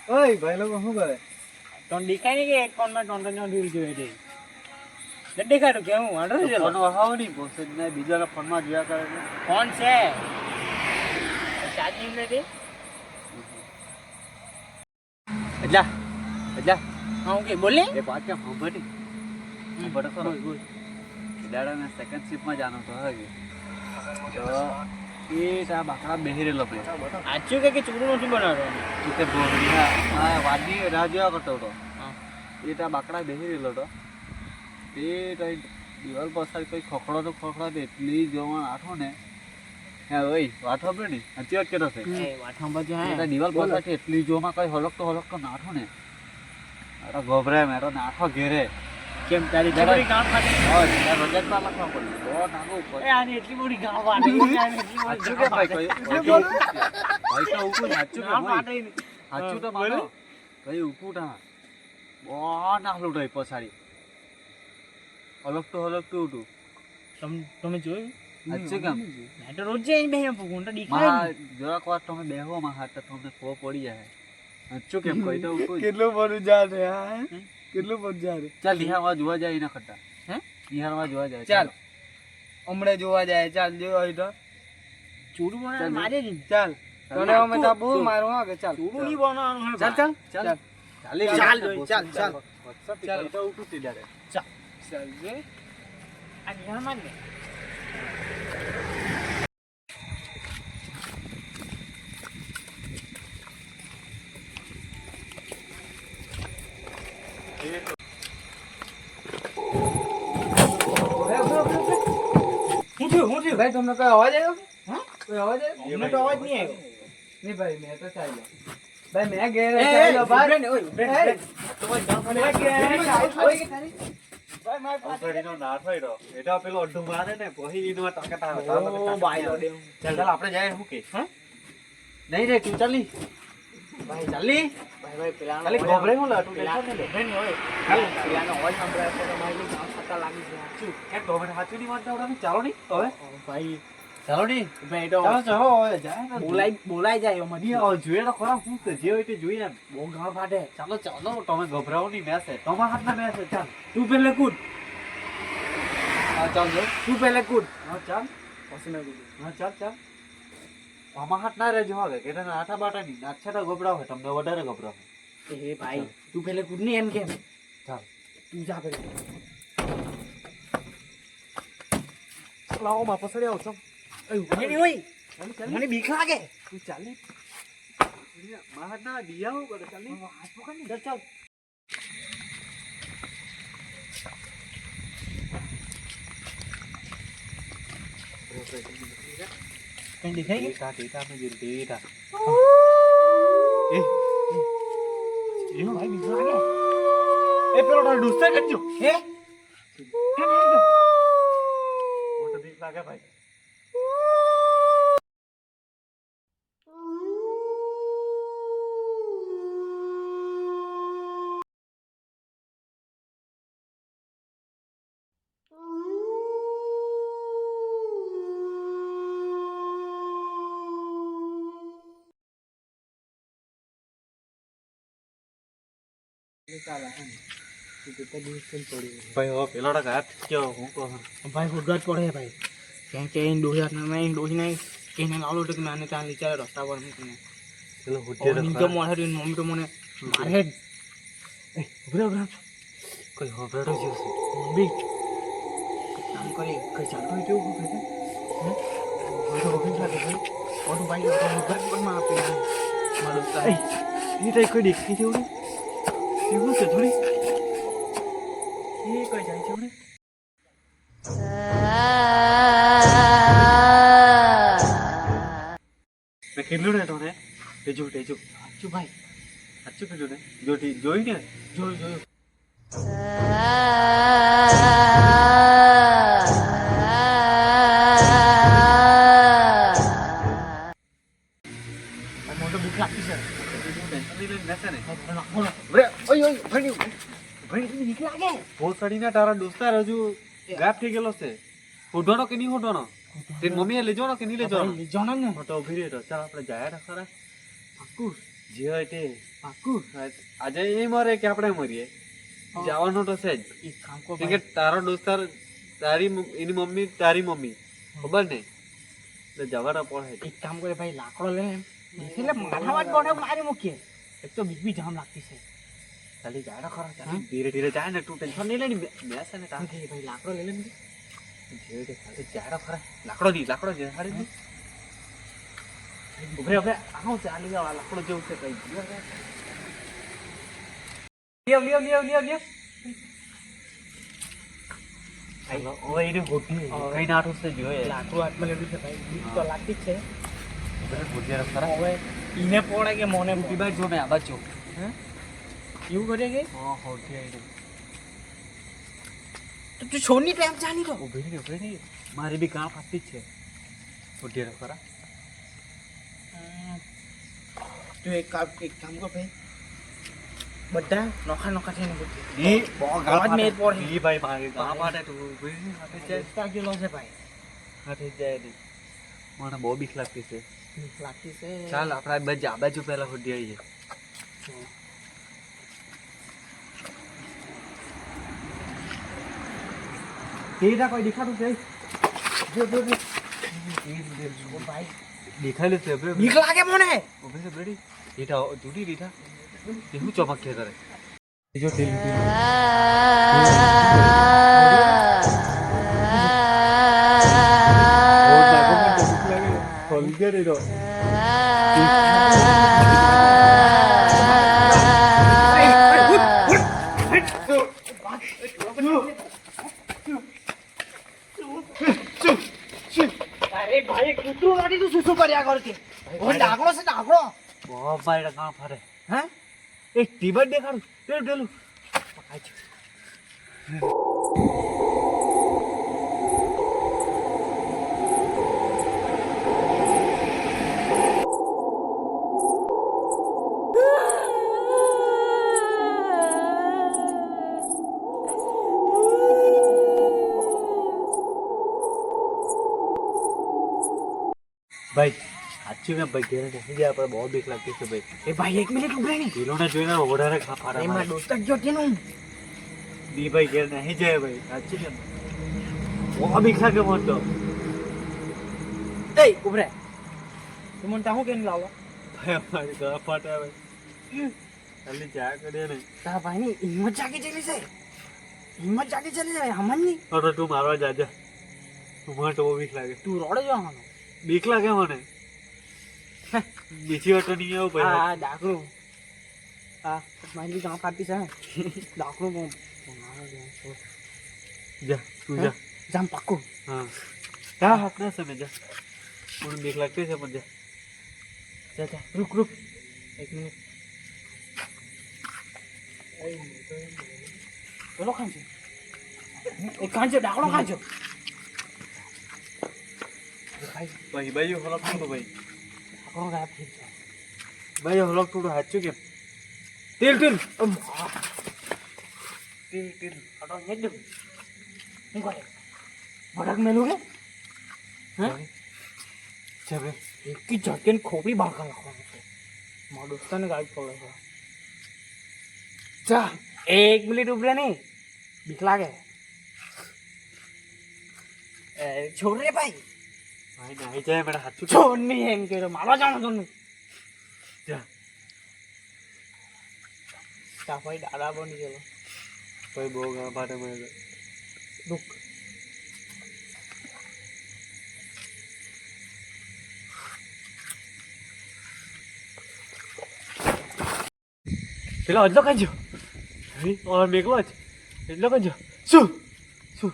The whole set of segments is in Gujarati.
ઓય ભાઈ લોકો શું કરે? તને દેખાય નહીં કે એક ફોનમાં ટોન રીલ જોઈ રહી નથી દેખાતું કે હું વાંધો છે ફોન વહાવો નહીં પોસે જ નહીં બીજાના ફોનમાં જોયા કરે છે. ફોન છે ચાર્જિંગ નથી એટલા એટલા હા ઓકે બોલે એક વાત કેમ સાંભળી સાંભળો ખરો દાડાને સેકન્ડ શિપમાં જવાનો તો હવે તો એ આ બાકડા બેહી રહેલો ભાઈ સાચું કે ચૂડું નથી બનાવવાનું તે બોલિયા વાદી રાહ જોયા કરતો હતો એ ત્યાં બાકડા બેહી રહેલો હતો તે કઈ દિવાલ પાછળ કઈ ખોખડો તો એટલી જોવા આઠો ને હા ઓય વાત ખબર ને સાચી વાત કેતો છે દિવાલ પાછળ એટલી જોવામાં કઈ હલકતો નાઠો ને અરે ગભરાય મેરો નાઠો ઘેરે કેમ તારી જબરી ગામ ખાતી રજતમાં લખવા પડ્યું તો નાખવું પડે એ આની એટલી મોટી ગામ વાટી સાચું કે ભાઈ કયું ભાઈ તો ઉકું સાચું કે ભાઈ સાચું તો માનો ભાઈ ઉકું તા બહુ નાખલું રહી પછાડી હલકતું ઉઠું તમે જોયું સાચું કેમ મેં તો રોજ જઈને બેહી પૂગું તો દેખાય જરાક વાર તમે બેહો માં હાથ તો તમને ખબર પડી જાય સાચું કેમ કઈ તો ઉકું કેટલું બધું જાડે હા કેટલું બધું જાડે ચાલ નિહાળવા જોવા જાય એના ખટ્ટા હે નિહાળવા જોવા જાય ચાલ હમણે જોવા જાય ચાલ જો હોય તો ચૂડું બનાવ મારે જ ચાલ તને અમે તો બહુ મારું હા કે ચાલ ચૂડું નહીં બનાવવાનું હે ચાલ ચાલ ચાલ ચાલ ચાલ તો ઉઠું તીડારે ચાલ જે આ નિહાળ માર ને ભાઈ તમને કોઈ અવાજ આવ્યો હા કોઈ અવાજ આવ્યો અમને તો અવાજ નહીં આવ્યો નહીં ભાઈ મેં તો ચાલ્યો ભાઈ મેં ઘેર ચાલ્યો ભાઈ ઓગળીનો ના થઈ રહ્યો એટા પેલો અડધું મારે ને પછી ઈનો ટકા તારે ચાલ આપણે જાય શું કે હા નહીં રે તું ચાલી ભાઈ ચાલી ભાઈ પેલા ખાલી ગભરે હું લાટું ટેન્શન નહીં લે નહીં હોય પેલાનો અવાજ સંભળાય તો મારી ગામ ખાતા લાગી છે સાચું કેમ ટોમેટો સાચું નહીં વાંચતા આવડે ચાલો નહીં હવે ભાઈ ચાલો નહીં ભાઈ તો ચાલો હવે જાય ને બોલાઈ જાય એમાં નહીં હવે જોઈએ તો ખરા શું છે જે હોય તે જોઈએ એમ બહુ ગાળ ફાટે ચાલો તમે ગભરાવો નહીં મેસે તમારા હાથના મેસે ચાલ તું પહેલે કૂદ હા ચાલ જો તું પહેલે કૂદ હા ચાલ પછી મેં કૂદ હા ચાલ આમાં હાથ ના રહેજો હવે કે તને આઠા બાટા નહીં આછા તો ગભરાવે તમને વધારે ગભરાવે એ ભાઈ તું પહેલે કૂદ નહીં એમ કેમ ચાલ તું જા પહેલે લાવો માં પસડી આવો છો મને બીક લાગે તું ચાલી મારા હાથ ના દિયા કરે ચાલી હાથ પકડ ને ચાલ કઈ દેખાય કે ટીટા મેં જીલ ટીટા એનો ભાઈ બીક લાગે એ પેલો તારો દોસ્ત કરજો હે કેમ આવી મોટો બીક લાગે ભાઈ ભાઈ હો પેલો હાથ કયો હું કહું ભાઈ હુડવા જ પડે ભાઈ કેમ કે એને ડોહી નહીં કહીને લાવલો તો કે મને ત્યાં લીચારે રસ્તા પર મૂકીને પેલો નીચે મોઢે મમ્મી તો મને મારે જ કોઈ હોબરાડો જેવું છે મમ્મી કામ કરી કઈ ચાલતો હોય તેવું કહે ભાઈ ઘરમાં આપી મારો દોસ્ત એ તો કોઈ દેખી જેવું એવું છે થોડી એ કઈ જાય છે ને મેં કીધું ને તને તેજુ સાચું ભાઈ સાચું કીધું ને જોઈ ને જોયું મોટો બીક લાગતી છે બીક લાગે ભોસડીને તારા દોસ્તાર હજુ ગાયબ થઈ ગયેલો છે હોઢવાનો કે નહીં હોઢવાનો તે મમ્મીએ લઈ જવાનો કે નહીં લઈ જવાનો જવાનો ને તો ઉભી રહ્યો ચાલ આપણે જાય ખરા પાક્કું જે હોય તે પાક્કું આજે એ મરે કે આપણે મરીએ જવાનું તો છે જ એક કામ કર કેમ કે તારો દોસ્તાર એની મમ્મી તારી મમ્મી ખબર ને એટલે જવાના પડે એક કામ કરે ભાઈ લાકડો લે એમ એટલે માથામાં જ બોટે મારી મૂકીએ એક તો બીક બી જામ લાગતી છે ચાલી જાય ને ખરા ચાલી ધીરે ધીરે જાય ને તું ટેન્શન નહીં લેની મેં છે ને તાર ભાઈ લાકડો લઈ લે ને ધીરે ધીરે ચાલી જાય ને ખરા લાકડો દે હાડી દે ઉભરે ઉભરે આવો ચાલી જાવ લાકડો જેવું છે કઈ લ્યો ઓય એને હોટી કઈ નાટું છે જોઈએ લાકડું હાથમાં લેવું છે ભાઈ બીક તો લાગતી જ છે હોટી ખરા હવે ઈને પોડે કે મોને ઈ બાજુ જો મેં આ બાજુ હે એવું કરે કે હા હોટી આઈ તો તું છોડની ટાઈમ જાની તો ઉભરી મારી બી કામ ફાટી જ છે હોટી ખરા તું એક કામ કર ભાઈ બધા નોખા નોખા થઈને બોલજે એ બહુ અવાજ મેં પડે ઈ ભાઈ મારી કામ માટે તું ઉભરી હાથે જાય ચેસ્ટા ગયેલો છે ભાઈ હાથે જાય ને મને બહુ બીક લાગતી છે બીક લાગતી છે ચાલ આપણે આ બાજુ પહેલા હોટી આવીએ કેરા કોઈ દેખાતું છે જો ભાઈ દેખાયેલું છે ઉભરે બીક લાગે મને ઉભરે બ્રેડી રીઠા જુડી રીઠા તે હું ચમક્યા કરે જો તેલ અરે ભાઈ કૂતરું લાડી તું શું કર્યા કરતી ઓય ડાકડો છે ડાકડો બહુ મારે કામ ફરે હે એક ટીબટ દેખાડું પેલું પેલું ભાઈ સાચું મેં ભાઈ ઘેર નહીં ગયા આપણે બહુ બીક લાગતી છે ભાઈ એ ભાઈ એક મિનિટ ઉભરે નહીં કિલોને જોઈને વધારે ખાફાડા એમાં મારે. દોસ્ત ગયો તેનું દી ભાઈ ઘેર નહીં જાય ભાઈ સાચું ને બહુ બીક લાગે મને તો એ ઉભરે તું મને તાહું કેમ લાવો ભાઈ અમારી ગળા ફાટે ભાઈ ખાલી ચા કરીએ ને તારા ભાઈની હિંમત જાગી ચલી છે હિંમત જાગી ચલી જાય હમણ નહીં તો તું મારવા જાજા તું મને તો બહુ બીક લાગે તું રોડે જવાનો બીક લાગે મને બીજી વાર તો નહીં આવું ભાઈ હા ડાકરું હા મારી બી ગામ ફાટતી છે ડાકરું બહુ જા તું જા જામ પાક્કું હા જા હાથ ના સમય જા મને બીક લાગતી છે પણ જા જા જા રૂક રૂક એક મિનિટ બોલો ખાંચો એક ખાંચો ડાકડો ખાંચો ભાઈ ભાઈ હલક થોડું ભાઈ ડાકડો ગાયબ થઈ ગયો ભાઈ હલક થોડું હાચું કેમ તેલ તેલ તેલ તેલ અડો એકદમ શું કરે ભડક મેલું કે હે જા ભાઈ એક જ ઝટકે ખોપડી બાળકા લખવાનું છે મારા દોસ્તાને ગાડી પડે છે જા એક મિનિટ ઉભરે નહીં બીક લાગે છોડ રે ભાઈ ભાઈ નાઈ જાય મેરા હાચું છોડ નહીં એમ કે મારવા જાણો તમને જા ભાઈ દાદા બની ગયેલો ભાઈ બહુ ગા પાટે મળે દુઃખ પેલા એટલો કાંજો ઓર મેઘલો જ એટલો કાંજો શું શું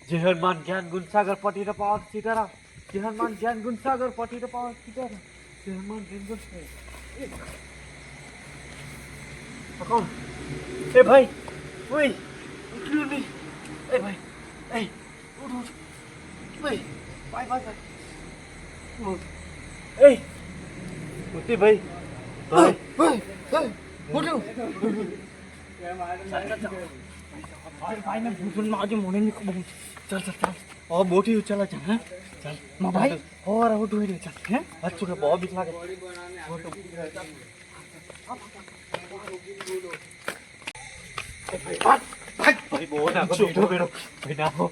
જય હનુમાન જ્ઞાન ગુણસાગર પટીર પાવન સીતારામ જય હનુમાન જ્ઞાન ગુણસાગર પટીર પાવન સીતારામ જય હનુમાન જ્ઞાન ગુણસાગર કોણ એ ભાઈ ઓય ઉઠ્યું નહીં એ ભાઈ એ ઉઠ ઉઠ ભાઈ ભાઈ ભાઈ ઉઠ એ ઉઠી ભાઈ ભાઈ ભાઈ ને ભૂષણ માં આજે મને નહીં ખબર ચાલ ચાલ ચાલ ઓ મોટી ઉચાલા છે હે ચાલ માં ભાઈ ઓર આવું તો ચાલ હે બચ્ચું કે બહુ બીક લાગે ભાઈ બહુ નાખો બેઠો બેઠો ભાઈ નાખો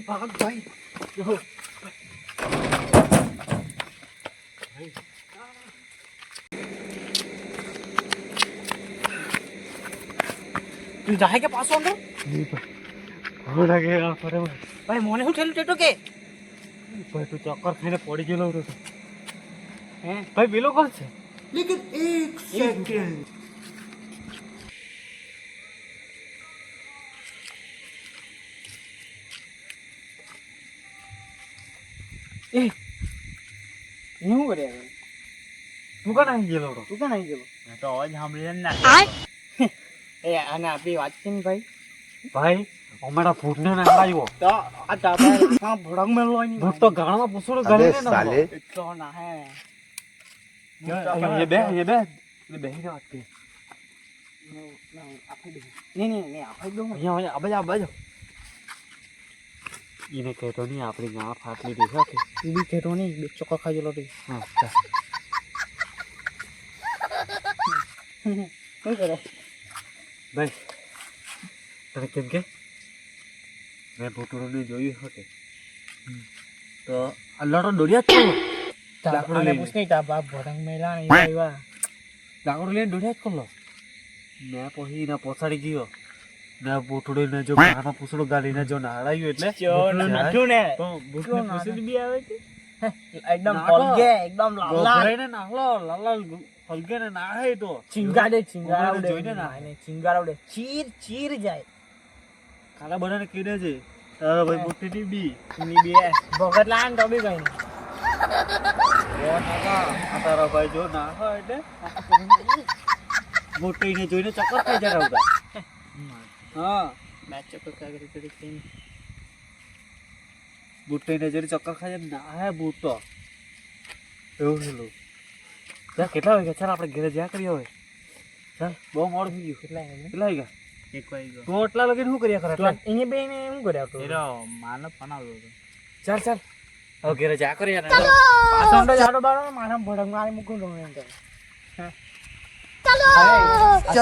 ભાગ ભાઈ તું જાય કે પાછો અંદર બહુ લાગે ફરે ભાઈ મને શું થયેલું ટેટો કે ભાઈ તું ચક્કર ખાઈને પડી ગયેલો હતો હે ભાઈ પેલો કોણ છે લેકિન એક સેકન્ડ એ શું કર્યા તું કાં આવી ગયેલો હતો તું ક્યાં આવી ગયો મેં તો અવાજ સાંભળીને ના એ આને આપણી વાત છે ને ભાઈ ભાઈ અમારા ભૂતને ના આવ્યો તો આ તાપા હા ભડક મેલો ની ભૂત તો ગાળમાં પૂછડું ગાળીને ના આવ્યો. એટલો ના હે અહીંયા બે એટલે બેહીને વાત કરી નહીં આપણે દો અહીંયા આ બાજુ એને કહેતો નહીં આપણી ગાં ફાટલી દેખા કે તું બી કહેતો નહીં બે ચોખ્ખા ખાઈ ગયેલો તું હા શું કરે ભાઈ તને કેમ કે મેં ભૂતળોને જોયું હતું તો આ લડો દોડ્યા જ કરો લાકડું લઈને. પૂછ નહીં તા બાપ ભડક મેલા ને એવા એવા લાકડું લઈને દોડ્યા જ કરો મેં પછી એને પોસાડી ગયો ને ભૂતળોને જો ગામાં પૂછડો ગાલીને જો નાડાયું એટલે નાખ્યું ને તો ભૂતળો પૂછડી બી આવે કે એકદમ નાખો. હલગે એકદમ લાલ ગોભરાઈને નાખલો લાલ હલકે ને નાહે તો ચિંગાડે ચિંગાડે જોઈને ના. ચિંગાડે ચીર ચીર જાય ખાલા બનાને કીધે છે તારા ભાઈ મોટી બી ની બે ભગત લાન તો બી કઈ આ તારા ભાઈ જો નાખો એટલે મોટીને જોઈને ચક્કર ખાઈ જતા હતા હા મેચ ચક્કર કાગરી કરી કઈ બુટ્ટીને જોઈને ચક્કર ખાઈ જાય ના હે બૂટ તો એવું થયેલું ત્યાં કેટલા વાગ્યા ચાલ આપણે ઘરે જ્યાં કરીએ હવે ચાલ બહુ મોડું થઈ ગયું કેટલા કેટલા વાગ્યા એક વાઈ ગયો તો એટલા લગીને શું કર્યા ખરા એને બે ને શું કર્યા તો એનો માનવ બનાવ્યો હતો ચાલ ચાલ હવે ઘરે જા કરીએ ને પાછો જાડો બાડો મારા ભડક મારી મૂકું તો એમ તો ચાલો